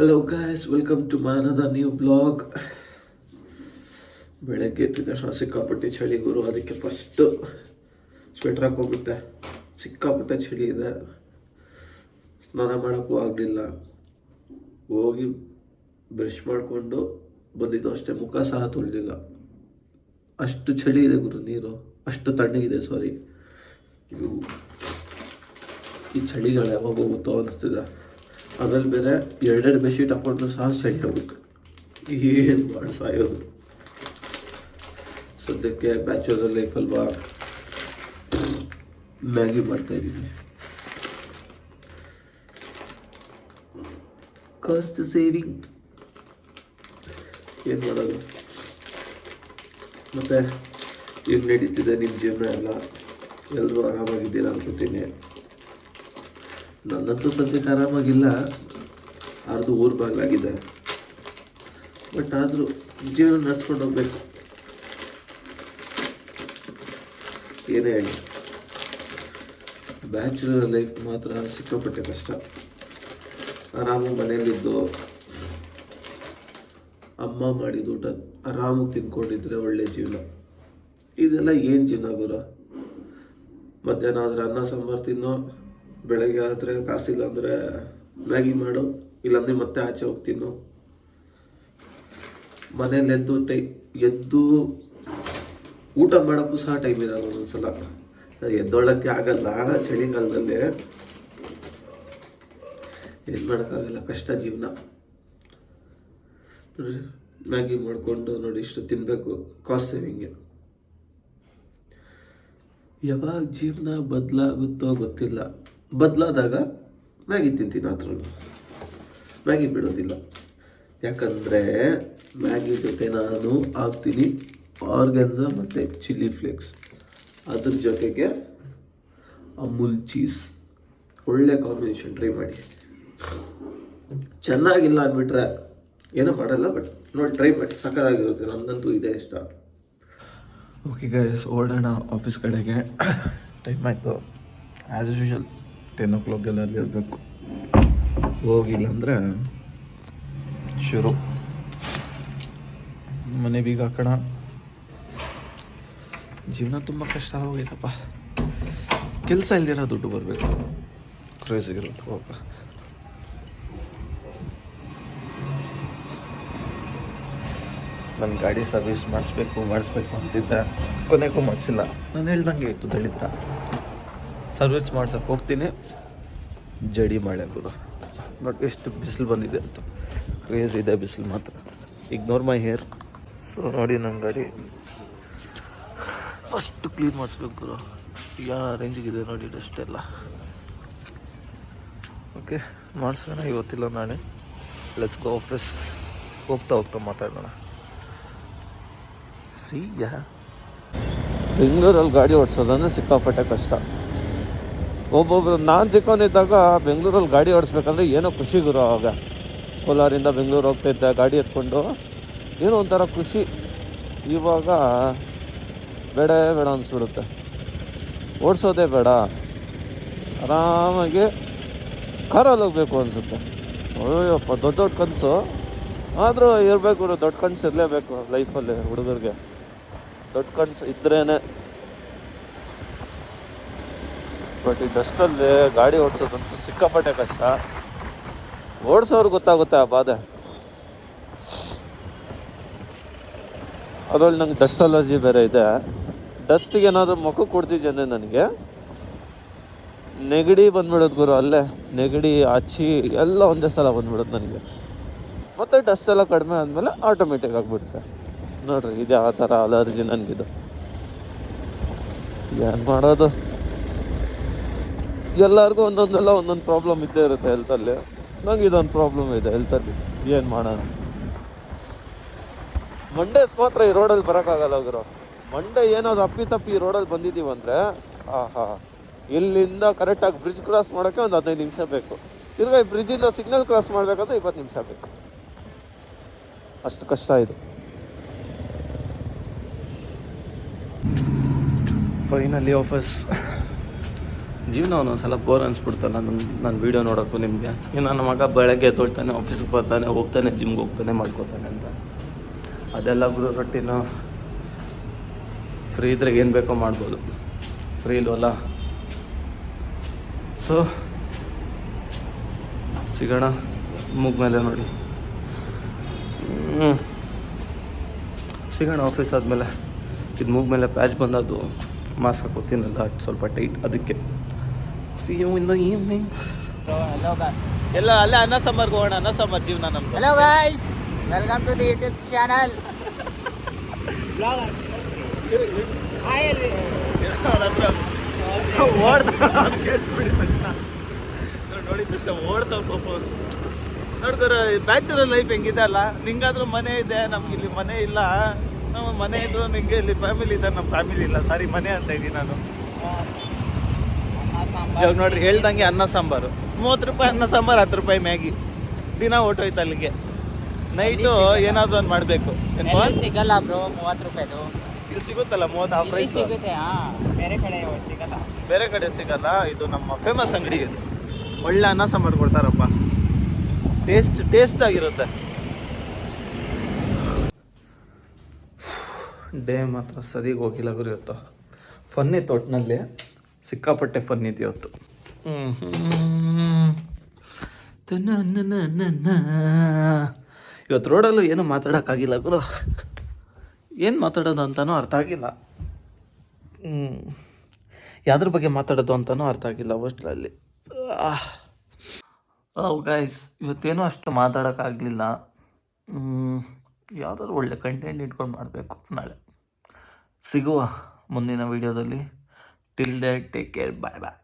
Hello guys, welcome to my another new blog. ಬೆಳಗ್ಗೆ ಎದ್ದ ತಕ್ಷಣ ಸಿಕ್ಕಾಪಟ್ಟೆ ಚಳಿ ಗುರು. ಅದಕ್ಕೆ ಫಸ್ಟು ಸ್ವೆಟ್ರ್ ಹಾಕೋಗ್ಬಿಟ್ಟೆ. ಸಿಕ್ಕಾಪಟ್ಟೆ ಚಳಿ ಇದೆ, ಸ್ನಾನ ಮಾಡೋಕ್ಕೂ ಆಗಲಿಲ್ಲ. ಹೋಗಿ ಬ್ರಷ್ ಮಾಡಿಕೊಂಡು ಬಂದಿದ್ದು ಅಷ್ಟೇ, ಮುಖ ಸಹ ತೊಳೆದಿಲ್ಲ. ಅಷ್ಟು ಚಳಿ ಇದೆ ಗುರು, ನೀರು ಅಷ್ಟು ತಣ್ಣಗಿದೆ. ಸಾರಿ, ಈ ಚಳಿಗಳು ಯಾವಾಗ ಹೋಗುತ್ತೋ ಅನಿಸ್ತಿದೆ. ಅದ್ರಲ್ಲಿ ಬೇರೆ ಎರಡೆರಡು ಬೆಡ್ಶೀಟ್ ಹಾಕೊಂಡ್ರು ಸಹ ಚಳಿ ಹೋಗುತ್ತೆ. ಏನು ಮಾಡಿ ಸಾಯೋದು. ಸದ್ಯಕ್ಕೆ ಬ್ಯಾಚುಲರ್ ಲೈಫ್ ಅಲ್ವಾ, ಮ್ಯಾಗಿ ಮಾಡ್ತಾಯಿದ್ದೀನಿ. ಕಾಸ್ಟ್ ಸೇವಿಂಗ್ ಏನು ಮಾಡೋದು. ಮತ್ತು ಈಗ ನಡೀತಿದೆ ನಿಮ್ಮ ಜೀವನ ಎಲ್ಲ, ಎಲ್ಲರೂ ಆರಾಮಾಗಿದ್ದೀರಾ ಅನ್ಕೋತೀನಿ. ನನ್ನಂತೂ ಸದ್ಯಕ್ಕೆ ಆರಾಮಾಗಿಲ್ಲ, ಅರ್ದು ಊರು ಬಾಗಿಲಾಗಿದೆ. ಬಟ್ ಆದರೂ ಜೀವನ ನಡ್ಸ್ಕೊಂಡು ಹೋಗ್ಬೇಕು. ಏನೇ ಹೇಳಿ, ಬ್ಯಾಚುಲರ್ ಲೈಫ್ ಮಾತ್ರ ಸಿಕ್ಕಾಪಟ್ಟೆ ಕಷ್ಟ. ಆರಾಮಾಗಿ ಮನೆಯಲ್ಲಿದ್ದು ಅಮ್ಮ ಮಾಡಿದ ಊಟ ಆರಾಮಾಗಿ ತಿನ್ಕೊಂಡಿದ್ರೆ ಒಳ್ಳೆ ಜೀವನ. ಇದೆಲ್ಲ ಏನು ಜೀವನ ಗುರು? ಮಧ್ಯಾಹ್ನ ಆದರೆ ಅನ್ನ ಸಾಂಬಾರು ತಿನ್ನೋ, ಬೆಳಗ್ಗೆ ಆದರೆ ಕಾಸಿಲ್ಲ ಅಂದರೆ ಮ್ಯಾಗಿ ಮಾಡು, ಇಲ್ಲಾಂದರೆ ಮತ್ತೆ ಆಚೆ ಹೋಗ್ತೀನೋ. ಮನೇಲಿ ಎದ್ದು ಊಟ ಮಾಡೋಕ್ಕೂ ಸಹ ಟೈಮ್ ಇರೋದು ಒಂದೊಂದ್ಸಲ. ಎದ್ದೊಳಕ್ಕೆ ಆಗಲ್ಲ ಚಳಿಗಾಲದಲ್ಲಿ, ಏನು ಮಾಡೋಕ್ಕಾಗಲ್ಲ, ಕಷ್ಟ ಜೀವನ. ಮ್ಯಾಗಿ ಮಾಡಿಕೊಂಡು ನೋಡಿ ಇಷ್ಟು ತಿನ್ನಬೇಕು, ಕಾಸ್ಟ್ ಸೇವಿಂಗ್ಗೆ. ಯಾವಾಗ ಜೀವನ ಬದಲಾಗುತ್ತೋ ಗೊತ್ತಿಲ್ಲ. ಬದಲಾದಾಗ ಮ್ಯಾಗಿ ತಿಂತೀನಿ, ಆದ್ರೂ ಮ್ಯಾಗಿ ಬಿಡೋದಿಲ್ಲ. ಯಾಕಂದರೆ ಮ್ಯಾಗಿ ಜೊತೆ ನಾನು ಹಾಕ್ತೀನಿ ಆರ್ಗನ್ಸಾ ಮತ್ತು ಚಿಲ್ಲಿ ಫ್ಲೇಕ್ಸ್, ಅದ್ರ ಜೊತೆಗೆ ಅಮೂಲ್ ಚೀಸ್. ಒಳ್ಳೆ ಕಾಂಬಿನೇಷನ್, ಟ್ರೈ ಮಾಡಿ. ಚೆನ್ನಾಗಿಲ್ಲ ಅಂದ್ಬಿಟ್ರೆ ಏನೂ ಮಾಡಲ್ಲ, ಬಟ್ ನೋಡಿ ಟ್ರೈ ಮಾಡಿ, ಸಕ್ಕತ್ತಾಗಿರುತ್ತೆ. ನಮಗಂತೂ ಇದೇ ಇಷ್ಟ. ಓಕೆ ಗೈಸ್, ಓಡೋಣ ಆಫೀಸ್ ಕಡೆಗೆ. ಟೈಮ್ ಆಯಿತು. ಆ್ಯಸ್ ಯೂಶುವಲ್ 10 o'clock ಎಲ್ಲ ಇರಬೇಕು. ಹೋಗಿಲ್ಲ ಅಂದರೆ ಶುರು ಮನೆ ಬೀಗ ಹಾಕೋಣ. ಜೀವನ ತುಂಬ ಕಷ್ಟ ಹೋಗಿಲ್ಲಪ್ಪ. ಕೆಲಸ ಇಲ್ದಿರೋ ದುಡ್ಡು ಬರಬೇಕು, ಕ್ರೇಜಿಗಿರುತ್ತೆ ಹೋಗ. ನನ್ನ ಗಾಡಿ ಸರ್ವಿಸ್ ಮಾಡಿಸ್ಬೇಕು ಅಂತಿದ್ದೆ, ಕೊನೆಗೂ ಮಾಡಿಸಿಲ್ಲ. ನಾನು ಹೇಳ್ದಂಗೆ ಇತ್ತು, ತಳಿದ್ರ ಸರ್ವಿಸ್ ಮಾಡ್ಸೋಕೆ ಹೋಗ್ತೀನಿ, ಜಡಿ ಮಳೆ ಗುರು. ಬಟ್ ಎಷ್ಟು ಬಿಸಿಲು ಬಂದಿದೆ ಅಂತ, ಕ್ರೇಜ್ ಇದೆ ಬಿಸಿಲು ಮಾತ್ರ. Ignore my hair. ಸೊ ನೋಡಿ, ನನ್ನ ಗಾಡಿ ಅಷ್ಟು ಕ್ಲೀನ್ ಮಾಡಿಸ್ಬೇಕು ಗುರು. ಯಾವ ರೇಂಜಿಗಿದೆ ನೋಡಿ ಡಸ್ಟ್ ಎಲ್ಲ. ಓಕೆ, ಮಾಡಿಸೋಣ ಇವತ್ತಿಲ್ಲ ನಾಳೆ. Let's go office. ಹೋಗ್ತಾ ಮಾತಾಡೋಣ. ಬೆಂಗಳೂರಲ್ಲಿ ಗಾಡಿ ಓಡಿಸೋದಂದ್ರೆ ಸಿಕ್ಕಾಪಟ್ಟೆ ಕಷ್ಟ. ಒಬ್ಬೊಬ್ರು ನಾನು ಚಿಕ್ಕವನಿದ್ದಾಗ ಬೆಂಗಳೂರಲ್ಲಿ ಗಾಡಿ ಓಡಿಸ್ಬೇಕಂದ್ರೆ ಏನೋ ಖುಷಿ ಗುರು. ಆವಾಗ ಕೋಲಾರಿಂದ ಬೆಂಗಳೂರು ಹೋಗ್ತಾಯಿದ್ದೆ ಗಾಡಿ ಎತ್ಕೊಂಡು, ಏನೋ ಒಂಥರ ಖುಷಿ. ಇವಾಗ ಬೇಡ ಅನಿಸ್ಬಿಡುತ್ತೆ, ಓಡಿಸೋದೇ ಬೇಡ, ಆರಾಮಾಗಿ ಕಾರಲ್ಲಿ ಹೋಗ್ಬೇಕು ಅನಿಸುತ್ತೆ. ಅಯ್ಯಪ್ಪ, ದೊಡ್ಡ ಕನಸು. ಆದರೂ ಇರಬೇಕು, ದೊಡ್ಡ ಕನಸು ಇರಲೇಬೇಕು ಲೈಫಲ್ಲಿ. ಹುಡುಗರಿಗೆ ದೊಡ್ಡ ಕನಸು ಇದ್ರೇ. ಬಟ್ ಈ ಡಸ್ಟಲ್ಲಿ ಗಾಡಿ ಓಡಿಸೋದಂತೂ ಸಿಕ್ಕಾಪಟ್ಟೆ ಕಷ್ಟ. ಓಡಿಸೋರು ಗೊತ್ತಾಗುತ್ತೆ ಆ ಬಾಧೆ. ಅದರಲ್ಲಿ ನಂಗೆ ಡಸ್ಟ್ ಅಲರ್ಜಿ ಬೇರೆ ಇದೆ. ಡಸ್ಟಿಗೆ ಏನಾದರೂ ಮುಖಕ್ಕೆ ಕೊಡ್ತಿದ್ದೇನೆ, ನನಗೆ ನೆಗಡಿ ಬಂದ್ಬಿಡೋದು ಗುರು. ಅಲ್ಲೇ ನೆಗಡಿ, ಹಚ್ಚಿ ಎಲ್ಲ ಒಂದೇ ಸಲ ಬಂದ್ಬಿಡೋದು ನನಗೆ. ಮತ್ತು ಡಸ್ಟ್ ಎಲ್ಲ ಕಡಿಮೆ ಆದಮೇಲೆ ಆಟೋಮೆಟಿಕ್ ಆಗಿಬಿಡುತ್ತೆ. ನೋಡ್ರಿ, ಇದು ಯಾವ ಥರ ಅಲರ್ಜಿ ನನಗಿದು. ಏನು ಮಾಡೋದು, ಎಲ್ಲರಿಗೂ ಒಂದೊಂದು ಪ್ರಾಬ್ಲಮ್ ಇದ್ದೇ ಇರುತ್ತೆ ಹೆಲ್ತಲ್ಲಿ. ನಂಗೆ ಇದೊಂದು ಪ್ರಾಬ್ಲಮ್ ಇದೆ ಹೆಲ್ತಲ್ಲಿ. ಏನು ಮಾಡೋಣ. ಮಂಡೇಸ್ ಮಾತ್ರ ಈ ರೋಡಲ್ಲಿ ಬರೋಕ್ಕಾಗಲ್ಲ ಗುರು. ಮಂಡೇ ಏನಾದರೂ ಅಪ್ಪಿತಪ್ಪಿ ಈ ರೋಡಲ್ಲಿ ಬಂದಿದ್ದೀವಂದರೆ ಇಲ್ಲಿಂದ ಕರೆಕ್ಟಾಗಿ ಬ್ರಿಡ್ಜ್ ಕ್ರಾಸ್ ಮಾಡೋಕ್ಕೆ ಒಂದು 15 ನಿಮಿಷ ಬೇಕು. ತಿರ್ಗಾ ಈ ಬ್ರಿಡ್ಜಿಂದ ಸಿಗ್ನಲ್ ಕ್ರಾಸ್ ಮಾಡಬೇಕಾದ್ರೆ 20 ನಿಮಿಷ ಬೇಕು. ಅಷ್ಟು ಕಷ್ಟ ಇದು. Finally office. ಜೀವನ ಒಂದೊಂದ್ಸಲ ಬೋರ್ ಅನಿಸ್ಬಿಡ್ತಲ್ಲ ನನ್ನ ವೀಡಿಯೋ ನೋಡೋಕ್ಕೂ ನಿಮಗೆ. ಇನ್ನು ನನ್ನ ಮಗ ಬೆಳಗ್ಗೆ ಎದ್ದೊಳ್ತಾನೆ, ಆಫೀಸಿಗೆ ಬರ್ತಾನೆ, ಹೋಗ್ತಾನೆ, ಜಿಮ್ಗೆ ಹೋಗ್ತಾನೆ, ಮಾಡ್ಕೋತಾನೆ ಅಂತ. ಅದೆಲ್ಲ ರೊಟ್ಟಿನ ಫ್ರೀ ಇದ್ರೆ ಏನು ಬೇಕೋ ಮಾಡ್ಬೋದು, ಫ್ರೀ ಇಲ್ವಲ್ಲ. ಸೊ ಸಿಗೋಣ ಮೂಗ್ ಮೇಲೆ ನೋಡಿ. ಸಿಗೋಣ ಆಫೀಸ್ ಆದಮೇಲೆ. ಇದು ಮೂಗ್ ಮೇಲೆ ಪ್ಯಾಚ್ ಬಂದದ್ದು, ಮಾಸ್ಕ್ ಹಾಕೋತೀನಲ್ಲ ಸ್ವಲ್ಪ ಟೈಟ್, ಅದಕ್ಕೆ. See you in the evening. ಎಲ್ಲ ಅಲ್ಲೇ ಅನ್ನ ಸಾಂಬಾರ್ಗೆ ಹೋಗೋಣ. ಅನ್ನ ಸಾಂಬಾರ್ ಜೀವನ ನಮ್ದು. Hello guys, welcome to the YouTube channel. ನೋಡಿ ದೃಶ್ಯ ಓಡ್ತಾವ ಪಾಪ. ನೋಡ್ಕೊರ ಬ್ಯಾಚುಲರ್ ಲೈಫ್ ಹೆಂಗಿದೆ ಅಲ್ಲ. ನಿಂಗಾದ್ರೂ ಮನೆ ಇದೆ, ನಮ್ಗೆ ಇಲ್ಲಿ ಮನೆ ಇಲ್ಲ. ನಮ್ಮ ಮನೆ ಇದ್ರು ನಿಂಗೆ ಇಲ್ಲಿ ಫ್ಯಾಮಿಲಿ ಇದೆ, ನಮ್ಮ ಫ್ಯಾಮಿಲಿ ಇಲ್ಲ. ಸಾರಿ, ಮನೆ ಅಂತ ಇದ್ದೀನಿ ನಾನು. ಇವಾಗ ನೋಡ್ರಿ ಹೇಳ್ದಂಗೆ ಅನ್ನ ಸಾಂಬಾರು 30 ರೂಪಾಯಿ, ಅನ್ನ ಸಾಂಬಾರು 10 ರೂಪಾಯಿ ಮ್ಯಾಗಿ. ದಿನ ಹೊಟ್ಟೋಯ್ತು ಅಲ್ಲಿಗೆ. ನೈಟು ಏನಾದ್ರು ಒಂದು ಮಾಡಬೇಕು. ಸಿಗಲ್ಲ ಬ್ರೋ 30 ರೂಪಾಯಿದು. ಇಲ್ಲಿ ಸಿಗುತ್ತಲ್ಲ 30 ಆ ಪ್ರೈಸ್. ಸಿಗುತ್ತೆ, ಬೇರೆ ಕಡೆ ಸಿಗಲ್ಲ. ಬೇರೆ ಕಡೆ ಸಿಗಲ್ಲ. ಇದು ನಮ್ಮ ಫೇಮಸ್ ಅಂಗಡಿ. ಇದು ಒಳ್ಳೆ ಅನ್ನ ಸಾಂಬಾರು ಕೊಡ್ತಾರಪ್ಪ. ಟೇಸ್ಟ್ ಆಗಿರುತ್ತೆ. ಡೇ ಮಾತ್ರ ಸರಿಗೆ ಹೋಗಿಲ್ಲ ಗುರು ಇವತ್ತು. ಫನ್ ಇತ್ತು ಒಟ್ಟಿನಲ್ಲಿ, ಸಿಕ್ಕಾಪಟ್ಟೆ ಫನ್ ಇತ್ತು ಇವತ್ತು. ಇವತ್ತು ರೋಡಲ್ಲೂ ಏನೂ ಮಾತಾಡೋಕ್ಕಾಗಿಲ್ಲ ಗುರು. ಏನು ಮಾತಾಡೋದು ಅಂತಲೂ ಅರ್ಥ ಆಗಿಲ್ಲ. ಯಾವ್ದ್ರ ಬಗ್ಗೆ ಮಾತಾಡೋದು ಅಂತಲೂ ಅರ್ಥ ಆಗಿಲ್ಲ ಅಷ್ಟರಲ್ಲಿ. ಗೈಸ್, ಇವತ್ತೇನೂ ಅಷ್ಟು ಮಾತಾಡೋಕ್ಕಾಗಲಿಲ್ಲ. ಯಾವುದಾದ್ರು ಒಳ್ಳೆ ಕಂಟೆಂಟ್ ಇಟ್ಕೊಂಡು ಮಾಡಬೇಕು. ನಾಳೆ ಸಿಗುವ ಮುಂದಿನ ವೀಡಿಯೋದಲ್ಲಿ. Till then take care, bye ಬಾಯ್.